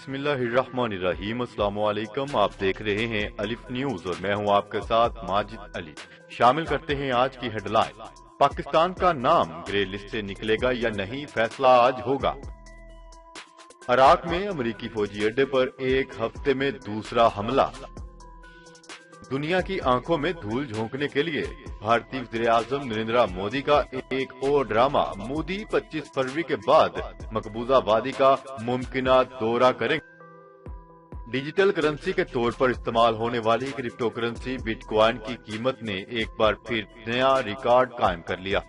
बिस्मिल्लाहिर्रहमानिर्रहीम। अस्सलाम वालेकुम। आप देख रहे हैं अलिफ न्यूज और मैं हूं आपके साथ माजिद अली। शामिल करते हैं आज की हेडलाइन। पाकिस्तान का नाम ग्रे लिस्ट से निकलेगा या नहीं, फैसला आज होगा। इराक में अमेरिकी फौजी अड्डे पर एक हफ्ते में दूसरा हमला। दुनिया की आंखों में धूल झोंकने के लिए भारतीय वज़ीर-ए-आज़म नरेंद्र मोदी का एक और ड्रामा। मोदी 25 फरवरी के बाद मकबूजा वादी का मुमकिना दौरा करेंगे। डिजिटल करेंसी के तौर पर इस्तेमाल होने वाली क्रिप्टो करेंसी बिटकॉइन की कीमत ने एक बार फिर नया रिकॉर्ड कायम कर लिया।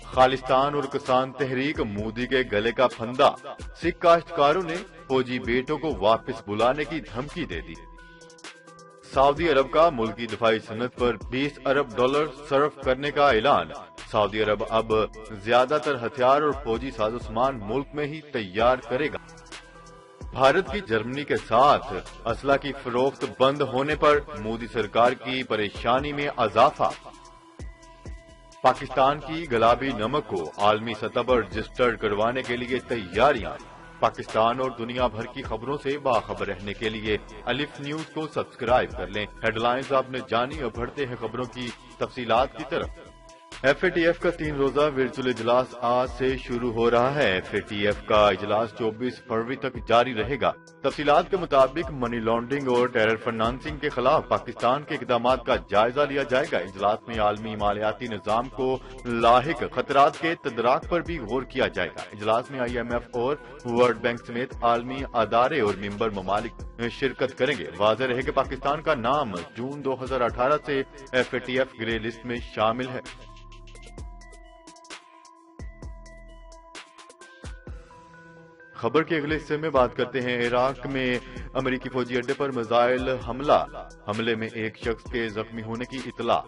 खालिस्तान और किसान तहरीक मोदी के गले का फंदा। सिख काश्तकारों ने फौजी बेटों को वापस बुलाने की धमकी दे दी। सऊदी अरब का मुल्की दिफाई सनत पर $20 अरब सर्फ करने का ऐलान। सऊदी अरब अब ज्यादातर हथियार और फौजी साजोसामान मुल्क में ही तैयार करेगा। भारत की जर्मनी के साथ असला की फरोख्त बंद होने पर मोदी सरकार की परेशानी में इजाफा। पाकिस्तान की गुलाबी नमक को आलमी सतह पर रजिस्टर्ड करवाने के लिए तैयारियां। पाकिस्तान और दुनिया भर की खबरों से बाखबर रहने के लिए अलिफ न्यूज को सब्सक्राइब कर लें। हेडलाइंस आपने जानी, और बढ़ते हैं खबरों की तफसीलात की तरफ। FATF का 3 रोजा वर्चुअल इजलास आज से शुरू हो रहा है। FATF का इजलास 24 फरवरी तक जारी रहेगा। तफसीलात के मुताबिक मनी लॉन्ड्रिंग और टेरर फाइनेंसिंग के खिलाफ पाकिस्तान के इकदाम का जायजा लिया जाएगा। इजलास में आलमी मालियाती निजाम को लाहिक खतरात के तदराक पर भी गौर किया जाएगा। इजलास में IMF और वर्ल्ड बैंक समेत आलमी अदारे और मेंबर ममालिक शिरकत करेंगे। वाज़ेह रहे कि पाकिस्तान का नाम जून 2018 से FATF ग्रे लिस्ट में शामिल है। खबर के अगले हिस्से में बात करते हैं। इराक में अमेरिकी फौजी अड्डे पर मिसाइल हमला। हमले में एक शख्स के जख्मी होने की इतला।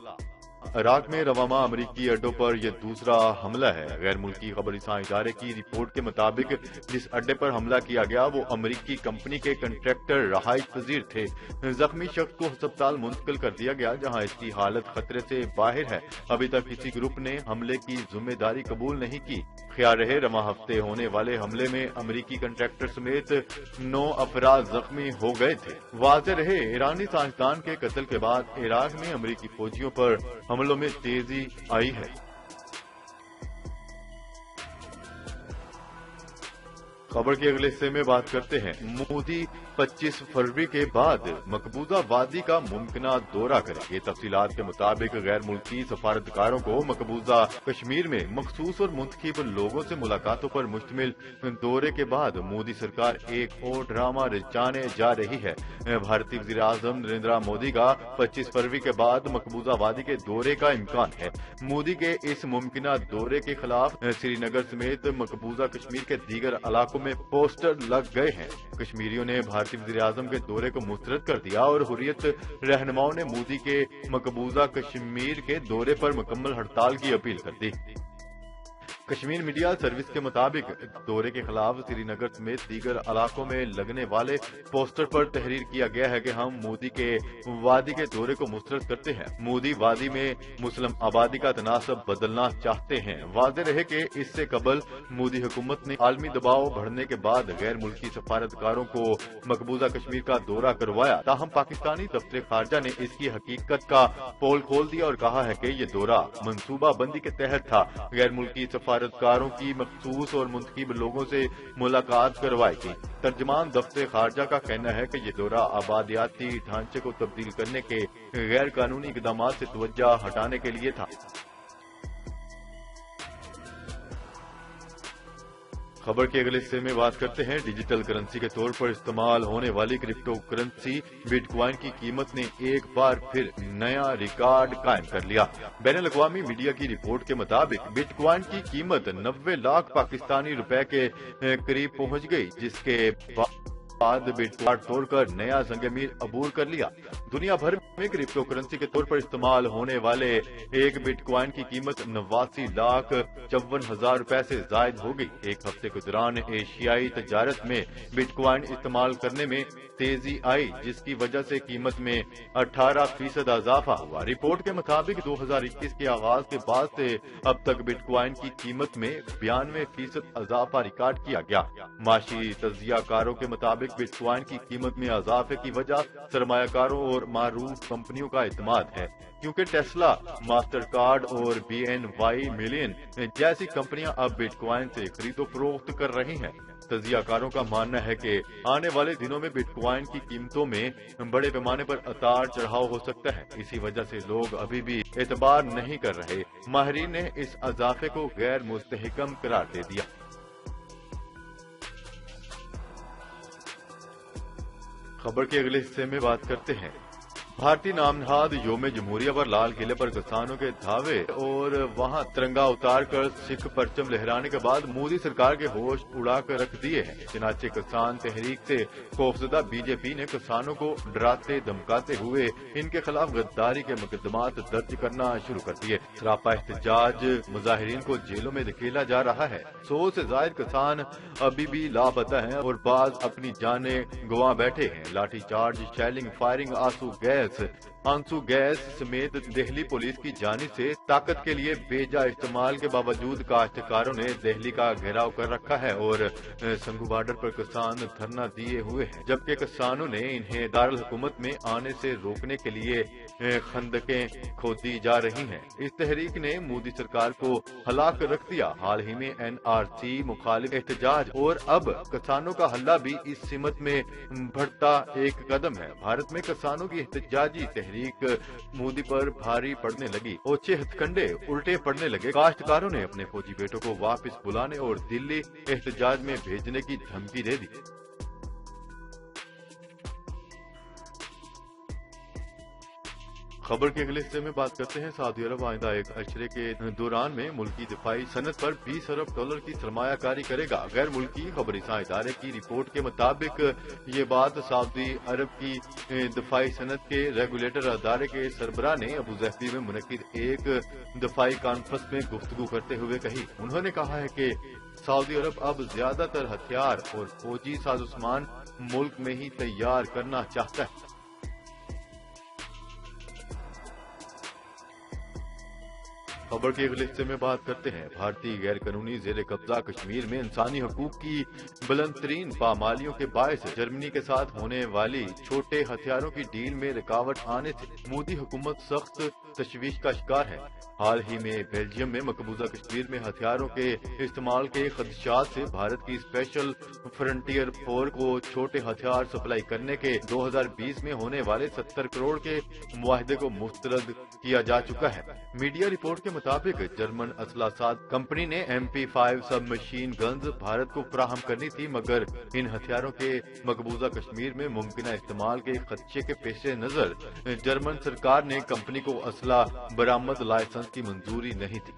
इराक में रवामा अमेरिकी अड्डों पर यह दूसरा हमला है। गैर मुल्की खबरसां इदारे की रिपोर्ट के मुताबिक जिस अड्डे पर हमला किया गया वो अमेरिकी कंपनी के कंट्रैक्टर रहाइश पजीर थे। जख्मी शख्स को अस्पताल मुंतकिल कर दिया गया, जहां इसकी हालत खतरे से बाहर है। अभी तक किसी ग्रुप ने हमले की जिम्मेदारी कबूल नहीं की। ख्याल रहे रवा हफ्ते होने वाले हमले में अमेरिकी कंट्रैक्टर समेत 9 अफराद जख्मी हो गए थे। वाज़ेह रहे ईरानी साइंसदान के कत्ल के बाद इराक में अमेरिकी फौजियों पर हमलों में तेजी आई है। खबर के अगले हिस्से में बात करते हैं। मोदी 25 फरवरी के बाद मकबूजा वादी का मुमकिना दौरा करेंगे। तफसीलात के मुताबिक गैर मुल्की सफारतकारों को मकबूजा कश्मीर में मखसूस और मुंतखब लोगों से मुलाकातों पर मुश्तमिल दौरे के बाद मोदी सरकार एक और ड्रामा रचाने जा रही है। भारतीय वज़ीर-ए-आज़म नरेंद्र मोदी का 25 फरवरी के बाद मकबूजा वादी के दौरे का इम्कान है। मोदी के इस मुमकिना दौरे के खिलाफ श्रीनगर समेत मकबूजा कश्मीर के दीगर इलाकों में पोस्टर लग गए हैं। कश्मीरियों ने भारतीय वज़ीर-ए-आज़म के दौरे को मुस्तरद कर दिया और हुर्रियत रहनुमाओं ने मोदी के मकबूजा कश्मीर के दौरे पर मुकम्मल हड़ताल की अपील कर दी। कश्मीर मीडिया सर्विस के मुताबिक दौरे के खिलाफ श्रीनगर समेत दीगर इलाकों में लगने वाले पोस्टर पर तहरीर किया गया है कि हम मोदी के वादी के दौरे को मुस्तरद करते हैं। मोदी वादी में मुस्लिम आबादी का तनासब बदलना चाहते हैं। वाज़ेह रहे कि इससे कबल मोदी हुकूमत ने आलमी दबाव बढ़ने के बाद गैर मुल्की सफारतकारों को मकबूजा कश्मीर का दौरा करवाया। ताहम पाकिस्तानी दफ्तर खारजा ने इसकी हकीकत का पोल खोल दिया और कहा है कि ये दौरा मनसूबा बंदी के तहत था। गैर मुल्की सफारतकारों की मखसूस और मुंतखब लोगों से मुलाकात करवाएगी। तर्जमान दफ्तर खारजा का कहना है कि ये दौरा आबादियाती ढांचे को तब्दील करने के गैर कानूनी इकदाम से तवज्जो हटाने के लिए था। खबर के अगले हिस्से में बात करते हैं। डिजिटल करेंसी के तौर पर इस्तेमाल होने वाली क्रिप्टो करेंसी बिटकॉइन की कीमत ने एक बार फिर नया रिकॉर्ड कायम कर लिया। बैनुल अक़वामी मीडिया की रिपोर्ट के मुताबिक बिटकॉइन की कीमत 90 लाख पाकिस्तानी रुपए के करीब पहुंच गई, जिसके बाद बिटकॉइन तोड़कर नया जंग-ए-मीर अबूर कर लिया। दुनिया भर में क्रिप्टो करेंसी के तौर पर इस्तेमाल होने वाले एक बिटकॉइन की कीमत 89,54,000 रुपए से जायद हो गई। एक हफ्ते के दौरान एशियाई तजारत में बिटकॉइन इस्तेमाल करने में तेजी आई, जिसकी वजह से कीमत में 18% इजाफा हुआ। रिपोर्ट के मुताबिक 2021 के आगाज के बाद से अब तक बिटकॉइन की कीमत में 92% इजाफा रिकॉर्ड किया गया। माशी तज्जियाकारों के मुताबिक बिटकॉइन की कीमत में इजाफे की वजह सरमायाकारों और मारूफ कंपनियों का इत्मीनान है, क्योंकि टेस्ला, मास्टर कार्ड और BNY मिलियन जैसी कंपनियां अब बिटकॉइन से खरीदो फरोख्त कर रही हैं। तज्जियाकारों का मानना है कि आने वाले दिनों में बिटकॉइन की कीमतों में बड़े पैमाने पर उतार चढ़ाव हो सकता है। इसी वजह से लोग अभी भी एतबार नहीं कर रहे। माहिरीन ने इस इजाफे को गैर मुस्तहकम करार दे दिया। खबर के अगले हिस्से में बात करते हैं। भारतीय नामनहाद योम जमहूरिया पर लाल किले पर किसानों के धावे और वहां तिरंगा उतार कर सिख परचम लहराने के बाद मोदी सरकार के होश उड़ा कर रख दिए हैं। चनाचे किसान तहरीक से खौफजदा बीजेपी ने किसानों को डराते धमकाते हुए इनके खिलाफ गद्दारी के मुकदमात दर्ज करना शुरू कर दिए। सरापा एहतजाज मुजाहिरीन को जेलों में धकेला जा रहा है। 100 से ज्यादा किसान अभी भी लापता हैं और बाज अपनी जानें गंवा बैठे हैं। लाठीचार्ज, शेलिंग, फायरिंग, आंसू गैस समेत दिल्ली पुलिस की जानिब से ताकत के लिए बेजा इस्तेमाल के बावजूद काश्तकारों ने दिल्ली का घेराव कर रखा है और संगू बॉर्डर पर किसान धरना दिए हुए हैं, जबकि किसानों ने इन्हें दारुल हुकूमत में आने से रोकने के लिए खंदकें खोदी जा रही हैं। इस तहरीक ने मोदी सरकार को हलाक रख दिया। हाल ही में NRC मुखालिफ एहतजाज और अब किसानों का हल्ला भी इस सिमत में बढ़ता एक कदम है। भारत में किसानों की एहतजाजी तहरीक मोदी पर भारी पड़ने लगी। ओछे हथकंडे उल्टे पड़ने लगे। काश्तकारों ने अपने फौजी बेटों को वापस बुलाने और दिल्ली एहतजाज में भेजने की धमकी दे दी। खबर के अगले हिस्से में बात करते हैं। सऊदी अरब आइंदा एक अशरे के दौरान में मुल्की दिफाई सनत पर $20 अरब की सरमायाकारी करेगा। गैर मुल्की खबरी इदारे की रिपोर्ट के मुताबिक ये बात सऊदी अरब की दिफाई सनत के रेगुलेटर अदारे के सरबराह ने अबूजहबी में मुनक्किद एक दिफाई कॉन्फ्रेंस में गुफ्तगू करते हुए कही। उन्होंने कहा है कि सऊदी अरब अब ज्यादातर हथियार और फौजी साजोसामान मुल्क में ही तैयार करना चाहता है। खबर के अगले हिस्से में बात करते हैं। भारतीय गैर कानूनी जेर कब्जा कश्मीर में इंसानी हकूक की बुलंदतरीन पामालियों के बायस जर्मनी के साथ होने वाली छोटे हथियारों की डील में रुकावट आने से मोदी हुकूमत सख्त तशवीश का शिकार है। हाल ही में बेल्जियम में मकबूजा कश्मीर में हथियारों के इस्तेमाल के खदशात से भारत की स्पेशल फ्रंटियर फोर्स को छोटे हथियार सप्लाई करने के 2020 में होने वाले 70 करोड़ के मुआहदे को मुस्तरद किया जा चुका है। मीडिया रिपोर्ट के मुताबिक जर्मन असला साज कंपनी ने MP5 सब मशीन गन्स भारत को फराहम करनी थी, मगर इन हथियारों के मकबूजा कश्मीर में मुमकिन इस्तेमाल के खदशे के पेश नजर जर्मन सरकार ने कंपनी को असला बरामद लाइसेंस की मंजूरी नहीं थी।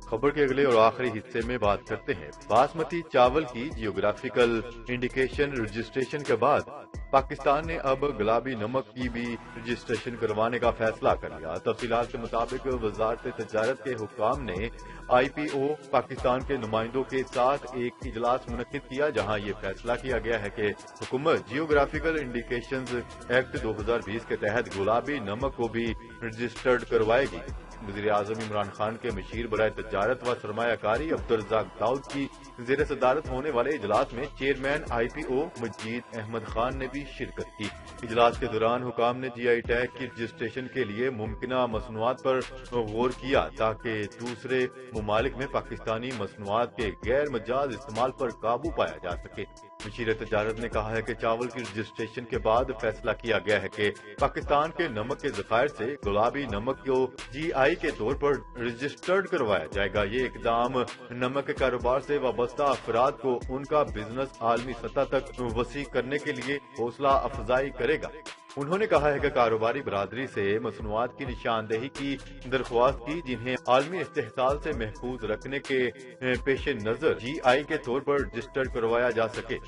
खबर के अगले और आखिरी हिस्से में बात करते हैं। बासमती चावल की जियोग्राफिकल इंडिकेशन रजिस्ट्रेशन के बाद पाकिस्तान ने अब गुलाबी नमक की भी रजिस्ट्रेशन करवाने का फैसला कर लिया। तफसीलात के मुताबिक वजारत तजारत के हुक्काम ने IPO पाकिस्तान के नुमाइंदों के साथ एक इजलास मुनक्किद किया, जहां ये फैसला किया गया है कि हुकूमत जियोग्राफिकल इंडिकेशंस एक्ट 2020 के तहत गुलाबी नमक को भी रजिस्टर्ड करवाएगी। वज़ीर आज़म इमरान खान के मशीर बराए तजारत व सरमायाकारी अब्दुर्रज़ाक दाऊद की ज़ेर सदारत होने वाले इजलास में चेयरमैन IPO मजीद अहमद खान ने भी शिरकत की। इजलास के दौरान हुकाम ने GI टैग की रजिस्ट्रेशन के लिए मुमकिना मसनूआत पर गौर किया, ताकि दूसरे ममालिक में पाकिस्तानी मसनूआत के गैर मजाज इस्तेमाल पर काबू पाया जा सके। मशीर तजारत ने कहा है कि चावल की रजिस्ट्रेशन के बाद फैसला किया गया है कि पाकिस्तान के नमक के ज़खायर से गुलाबी नमक को GI के तौर पर रजिस्टर्ड करवाया जाएगा। ये इकदाम नमक के कारोबार से वाबस्ता अफराद को उनका बिजनेस आलमी सतह तक वसी करने के लिए हौसला अफजाई करेगा। انہوں نے کہا ہے کہ کاروباری برادری سے مصنوعات کی نشاندہی کی درخواست کی جنہیں عالمی استحصال سے محفوظ رکھنے کے پیش نظر جی آئی کے طور پر رجسٹر کروایا جا سکے۔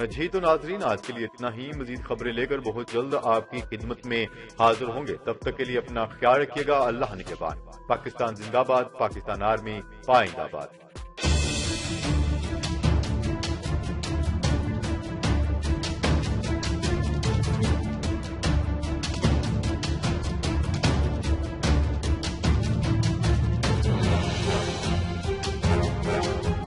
جی تو ناظرین، آج کے لیے اتنا ہی۔ مزید خبریں لے کر بہت جلد آپ کی خدمت میں حاضر ہوں گے، تب تک کے لیے اپنا خیال رکھیے گا۔ اللہ نگہبان۔ پاکستان زندہ باد، پاکستان آرمی پائندہ باد۔